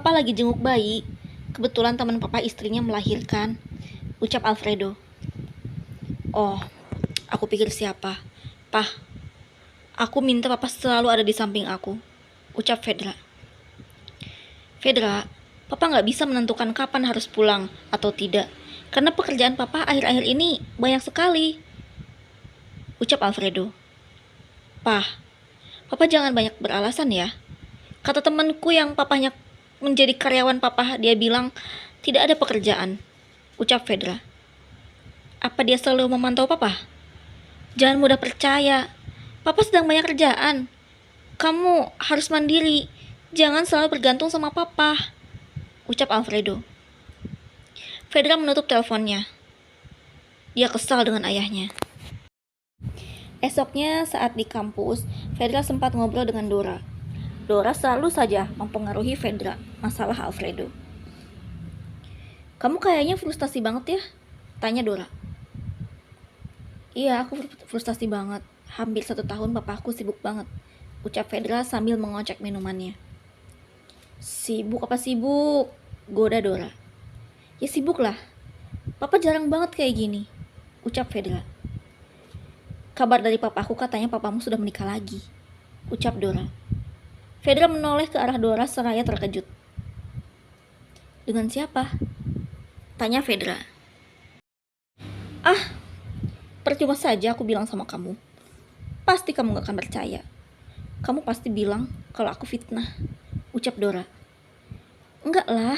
Papa lagi jenguk bayi. Kebetulan teman papa istrinya melahirkan. Ucap Alfredo. Oh, aku pikir siapa? Pah, aku minta papa selalu ada di samping aku. Ucap Fedra. Fedra, papa nggak bisa menentukan kapan harus pulang atau tidak. Karena pekerjaan papa akhir-akhir ini banyak sekali. Ucap Alfredo. Pah, papa jangan banyak beralasan ya. Kata temanku yang papanya menjadi karyawan papa, dia bilang tidak ada pekerjaan. Ucap Fedra. Apa dia selalu memantau papa? Jangan mudah percaya. Papa sedang banyak kerjaan. Kamu harus mandiri. Jangan selalu bergantung sama papa. Ucap Alfredo. Fedra menutup teleponnya. Dia kesal dengan ayahnya. Esoknya saat di kampus, Fedra sempat ngobrol dengan Dora. Dora selalu saja mempengaruhi Fedra masalah Alfredo. Kamu kayaknya frustasi banget ya? Tanya Dora. Iya, aku frustasi banget. Hampir 1 tahun papaku sibuk banget. Ucap Fedra sambil mengocek minumannya. Sibuk apa sibuk? Goda Dora. Ya sibuk lah. Papa jarang banget kayak gini. Ucap Fedra. Kabar dari papaku katanya papamu sudah menikah lagi. Ucap Dora. Fedra menoleh ke arah Dora seraya terkejut. Dengan siapa? Tanya Fedra. Ah, percuma saja aku bilang sama kamu. Pasti kamu gak akan percaya. Kamu pasti bilang kalau aku fitnah. Ucap Dora. Enggak lah.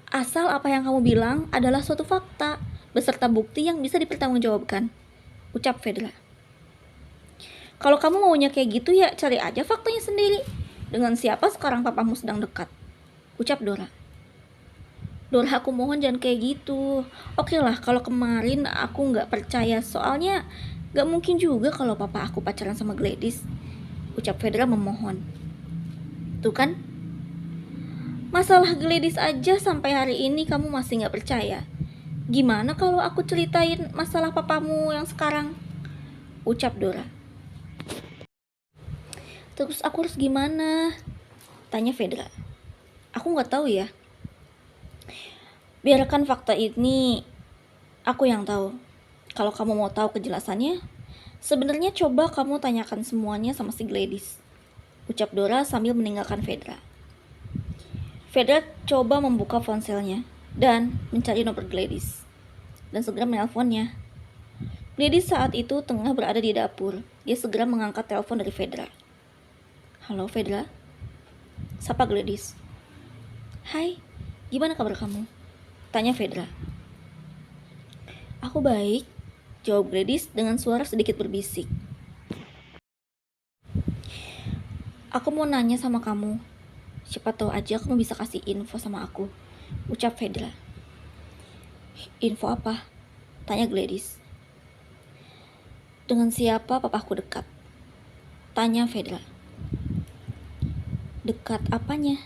Asal apa yang kamu bilang adalah suatu fakta beserta bukti yang bisa dipertanggungjawabkan. Ucap Fedra. Kalau kamu maunya kayak gitu ya cari aja faktanya sendiri. Dengan siapa sekarang papamu sedang dekat? Ucap Dora. Dora, aku mohon jangan kayak gitu. Oke lah, kalau kemarin aku gak percaya. Soalnya gak mungkin juga kalau papa aku pacaran sama Gladys. Ucap Fedra memohon. Tuh kan? Masalah Gladys aja sampai hari ini kamu masih gak percaya. Gimana kalau aku ceritain masalah papamu yang sekarang? Ucap Dora. Terus aku harus gimana? Tanya Fedra. Aku gak tahu ya. Biarkan fakta ini aku yang tahu. Kalau kamu mau tahu kejelasannya, sebenarnya coba kamu tanyakan semuanya sama si Gladys. Ucap Dora sambil meninggalkan Fedra. Fedra coba membuka ponselnya dan mencari nomor Gladys dan segera menelponnya. Gladys saat itu tengah berada di dapur. Dia segera mengangkat telepon dari Fedra. Halo Fedra, sapa Gladys. Hai, gimana kabar kamu? Tanya Fedra. Aku baik, jawab Gladys dengan suara sedikit berbisik. Aku mau nanya sama kamu. Siapa tahu aja kamu bisa kasih info sama aku. Ucap Fedra. Info apa? Tanya Gladys. Dengan siapa papaku dekat? Tanya Fedra. Dekat apanya?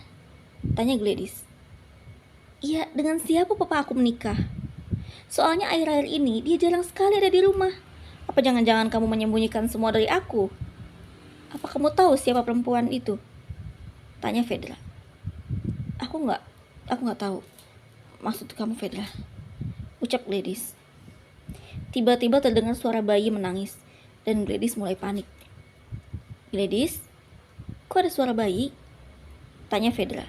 Tanya Gladys. Iya, dengan siapa papa aku menikah? Soalnya akhir-akhir ini dia jarang sekali ada di rumah. Apa jangan-jangan kamu menyembunyikan semua dari aku? Apa kamu tahu siapa perempuan itu? Tanya Fedra. Aku nggak tahu. Maksud kamu Fedra? Ucap Gladys. Tiba-tiba terdengar suara bayi menangis dan Gladys mulai panik. Gladys, kok ada suara bayi? Tanya Fedra.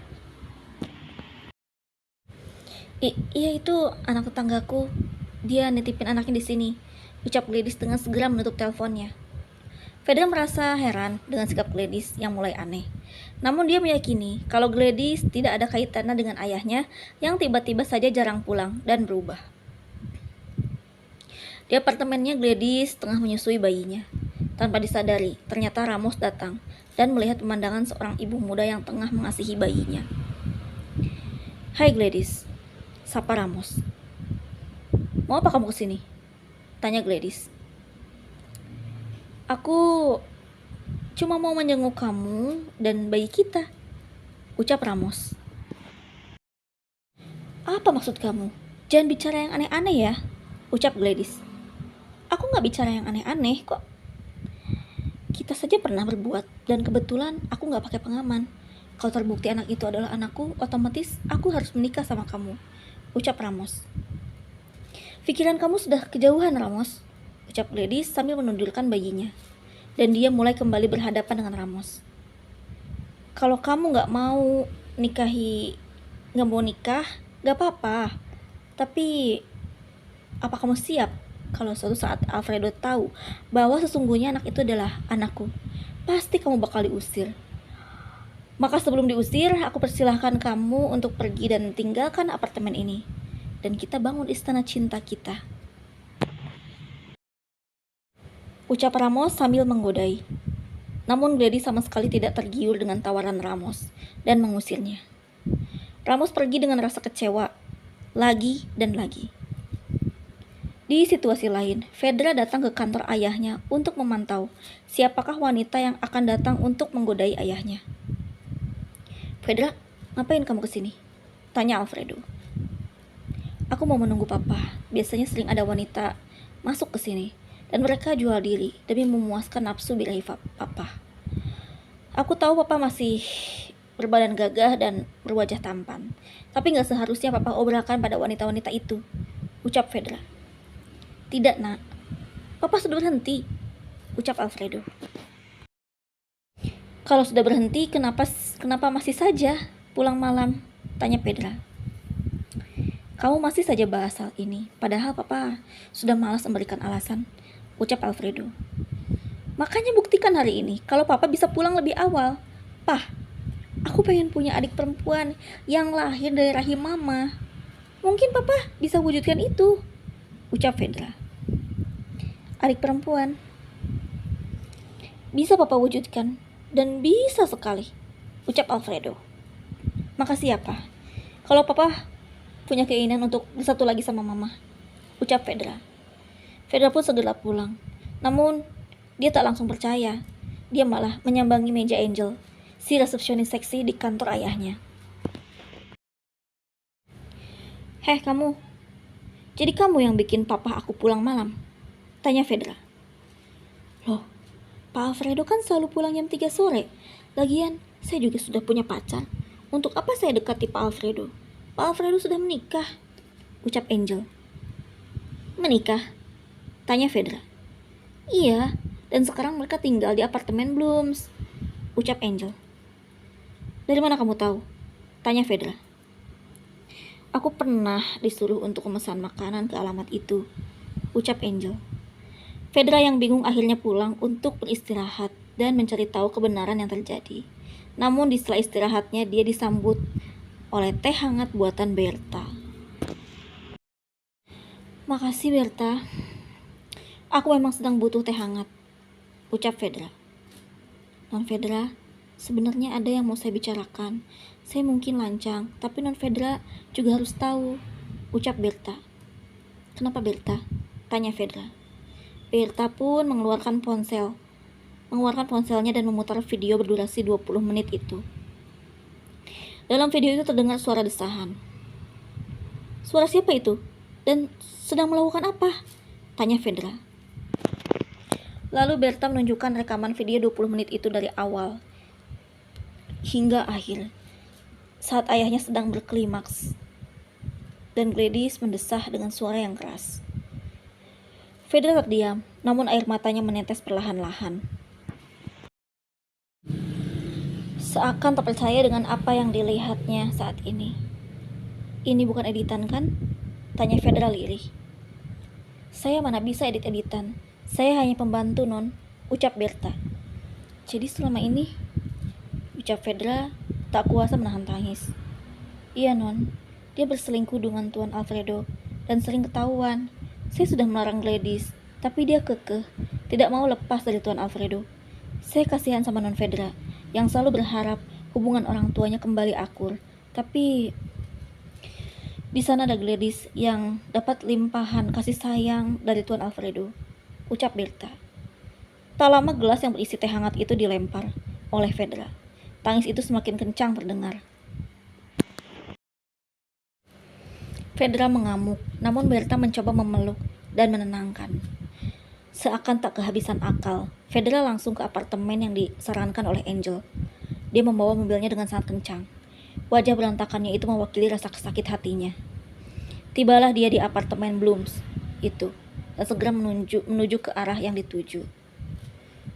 Iya itu anak tetanggaku. Dia nitipin anaknya di sini. Ucap Gladys dengan segera menutup teleponnya. Fedra merasa heran dengan sikap Gladys yang mulai aneh. Namun dia meyakini kalau Gladys tidak ada kaitannya dengan ayahnya yang tiba-tiba saja jarang pulang dan berubah. Di apartemennya Gladys tengah menyusui bayinya. Tanpa disadari, ternyata Ramos datang dan melihat pemandangan seorang ibu muda yang tengah mengasihi bayinya. Hai Gladys, sapa Ramos. Mau apa kamu kesini? Tanya Gladys. Aku cuma mau menjenguk kamu dan bayi kita, ucap Ramos. Apa maksud kamu? Jangan bicara yang aneh-aneh ya, ucap Gladys. Aku gak bicara yang aneh-aneh kok. Kita saja pernah berbuat dan kebetulan aku gak pakai pengaman. Kalau terbukti anak itu adalah anakku, otomatis aku harus menikah sama kamu, ucap Ramos. Pikiran kamu sudah kejauhan, Ramos, ucap Gladys sambil menundukkan bayinya. Dan dia mulai kembali berhadapan dengan Ramos. Kalau kamu gak mau nikah, gak apa-apa. Tapi, apa kamu siap kalau suatu saat Alfredo tahu bahwa sesungguhnya anak itu adalah anakku? Pasti kamu bakal diusir. Maka sebelum diusir, aku persilahkan kamu untuk pergi dan tinggalkan apartemen ini. Dan kita bangun istana cinta kita, ucap Ramos sambil menggodai. Namun Gladys sama sekali tidak tergiur dengan tawaran Ramos dan mengusirnya. Ramos pergi dengan rasa kecewa, lagi dan lagi. Di situasi lain, Fedra datang ke kantor ayahnya untuk memantau siapakah wanita yang akan datang untuk menggodai ayahnya. Fedra, ngapain kamu kesini? Tanya Alfredo. Aku mau menunggu papa. Biasanya sering ada wanita masuk ke sini dan mereka jual diri demi memuaskan nafsu birahi papa. Aku tahu papa masih berbadan gagah dan berwajah tampan, tapi gak seharusnya papa obrakan pada wanita-wanita itu, ucap Fedra. Tidak, nak. Papa sudah berhenti, ucap Alfredo. Kalau sudah berhenti, kenapa masih saja pulang malam? Tanya Fedra. Kamu masih saja bahas hal ini, padahal papa sudah malas memberikan alasan, ucap Alfredo. Makanya buktikan hari ini kalau papa bisa pulang lebih awal. Pah, aku pengen punya adik perempuan yang lahir dari rahim mama. Mungkin papa bisa wujudkan itu, ucap Fedra. Adik perempuan bisa papa wujudkan, dan bisa sekali, ucap Alfredo. Makasih ya, Pa. Kalau papa punya keinginan untuk bersatu lagi sama mama, ucap Fedra. Fedra pun segera pulang. Namun, dia tak langsung percaya. Dia malah menyambangi meja Angel, si resepsionis seksi di kantor ayahnya. Heh kamu, jadi kamu yang bikin papa aku pulang malam? Tanya Fedra. Loh, Pak Alfredo kan selalu pulang jam 3 sore. Lagian, saya juga sudah punya pacar. Untuk apa saya dekati Pak Alfredo? Pak Alfredo sudah menikah, ucap Angel. Menikah? Tanya Fedra. Iya, dan sekarang mereka tinggal di apartemen Blooms, ucap Angel. Dari mana kamu tahu? Tanya Fedra. Aku pernah disuruh untuk memesan makanan ke alamat itu, ucap Angel. Fedra yang bingung akhirnya pulang untuk beristirahat dan mencari tahu kebenaran yang terjadi. Namun di setelah istirahatnya dia disambut oleh teh hangat buatan Berta. Makasih Berta, aku memang sedang butuh teh hangat, ucap Fedra. Non Fedra, sebenarnya ada yang mau saya bicarakan. Saya mungkin lancang, tapi Non Fedra juga harus tahu, ucap Berta. Kenapa Berta? Tanya Fedra. Berta pun mengeluarkan ponselnya dan memutar video berdurasi 20 menit itu. Dalam video itu terdengar suara desahan. Suara siapa itu? Dan sedang melakukan apa? Tanya Fedra. Lalu Berta menunjukkan rekaman video 20 menit itu dari awal hingga akhir, saat ayahnya sedang berklimaks dan Gladys mendesah dengan suara yang keras. Fedra terdiam, namun air matanya menetes perlahan-lahan. Seakan tak percaya dengan apa yang dilihatnya saat ini. Ini bukan editan kan? Tanya Fedra lirih. Saya mana bisa edit-editan. Saya hanya pembantu, Non, ucap Berta. Jadi selama ini, ucap Fedra tak kuasa menahan tangis. Iya, Non, dia berselingkuh dengan Tuan Alfredo dan sering ketahuan. Saya sudah melarang Gladys, tapi dia kekeh, tidak mau lepas dari Tuan Alfredo. Saya kasihan sama Non Fedra, yang selalu berharap hubungan orang tuanya kembali akur. Tapi di sana ada Gladys yang dapat limpahan kasih sayang dari Tuan Alfredo, ucap Berta. Tak lama gelas yang berisi teh hangat itu dilempar oleh Fedra. Tangis itu semakin kencang terdengar. Fedra mengamuk, namun Berta mencoba memeluk dan menenangkan. Seakan tak kehabisan akal, Fedra langsung ke apartemen yang disarankan oleh Angel. Dia membawa mobilnya dengan sangat kencang. Wajah berantakannya itu mewakili rasa sakit hatinya. Tibalah dia di apartemen Blooms itu dan segera menuju ke arah yang dituju.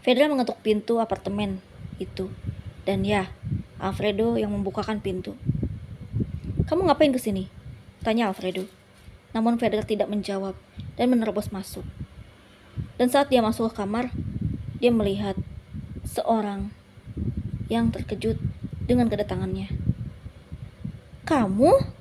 Fedra mengetuk pintu apartemen itu dan ya, Alfredo yang membukakan pintu. "Kamu ngapain kesini?" tanya Alfredo. Namun Fedra tidak menjawab dan menerobos masuk. Dan saat dia masuk ke kamar, dia melihat seorang yang terkejut dengan kedatangannya. "Kamu?"